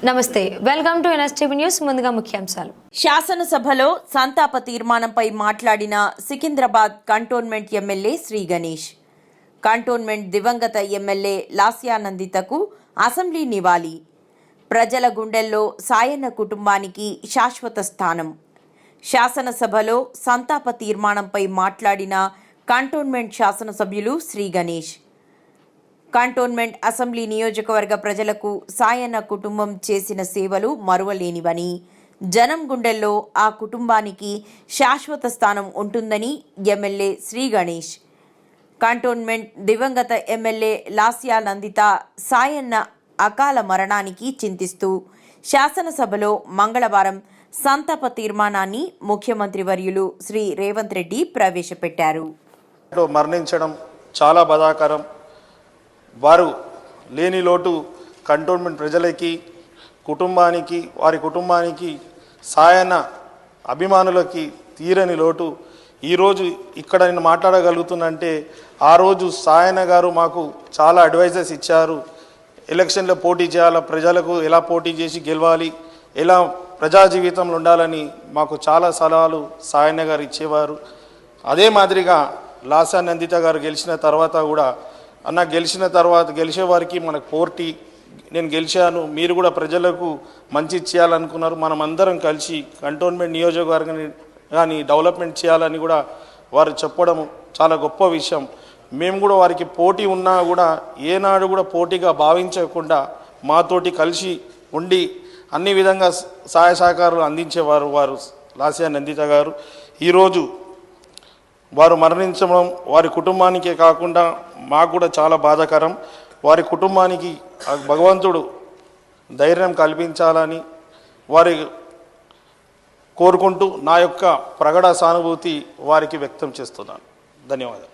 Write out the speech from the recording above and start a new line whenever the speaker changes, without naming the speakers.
నమస్తే, welcome to NSTV news. ముందుగా ముఖ్యాంశాలు.
శాసనసభలో సంతాప తీర్మానంపై మాట్లాడిన Secunderabad cantonment MLA Shri Ganesh. Cantonment దివంగత ఎమ్మెల్యే లాస్యానందితకు అసెంబ్లీ నివాళి. ప్రజల గుండెల్లో సాయన్న కుటుంబానికి శాశ్వత స్థానం. శాసనసభలో సంతాప తీర్మానంపై మాట్లాడిన కంటోన్మెంట్ శాసనసభ్యులు శ్రీ గణేష్. కంటోన్మెంట్ అసెంబ్లీ నియోజకవర్గ ప్రజలకు సాయన్న కుటుంబం చేసిన సేవలు మరువలేనివని, జనం గుండెల్లో ఆ కుటుంబానికి శాశ్వత స్థానం ఉంటుందని ఎమ్మెల్యే శ్రీ గణేష్. కంటోన్మెంట్ దివంగత ఎమ్మెల్యే లాస్యానందిత సాయన్న అకాల మరణానికి చింతిస్తూ శాసనసభలో మంగళవారం సంతాప తీర్మానాన్ని ముఖ్యమంత్రి వర్యులు శ్రీ రేవంత్ రెడ్డి ప్రవేశపెట్టారు.
మరణించడం చాలా బాధాకరం. వారు లేని లోటు కంటోన్మెంట్ ప్రజలకి, కుటుంబానికి, వారి కుటుంబానికి, సాయన్న అభిమానులకి తీరని లోటు. ఈరోజు ఇక్కడ నేను మాట్లాడగలుగుతున్నంటే ఆ రోజు సాయన్న గారు మాకు చాలా అడ్వైజెస్ ఇచ్చారు. ఎలక్షన్లో పోటీ చేయాలి, ప్రజలకు ఎలా పోటీ చేసి గెలవాలి, ఎలా ప్రజా జీవితంలో ఉండాలని మాకు చాలా సలహాలు సాయన్న గారు ఇచ్చేవారు. అదే మాదిరిగా లాస్యానందిత గారు గెలిచిన తర్వాత కూడా, అన్న గెలిచిన తర్వాత గెలిచే వారికి మనకు పోటీ, నేను గెలిచాను, మీరు కూడా ప్రజలకు మంచి చేయాలనుకున్నారు, మనం అందరం కలిసి కంటోన్మెంట్ నియోజకవర్గాన్ని కానీ డెవలప్మెంట్ చేయాలని కూడా వారు చెప్పడం చాలా గొప్ప విషయం. మేము కూడా వారికి పోటీ ఉన్నా కూడా ఏనాడు కూడా పోటీగా భావించకుండా మాతోటి కలిసి ఉండి అన్ని విధంగా సహాయ సహకారాలు అందించేవారు వారు లాస్యానందిత గారు. ఈరోజు వారు మరణించడం వారి కుటుంబానికే కాకుండా మాకు కూడా చాలా బాధాకరం. వారి కుటుంబానికి భగవంతుడు ధైర్యం కల్పించాలని వారి కోరుకుంటూ నా యొక్క ప్రగాఢ సానుభూతి వారికి వ్యక్తం చేస్తున్నాను. ధన్యవాదాలు.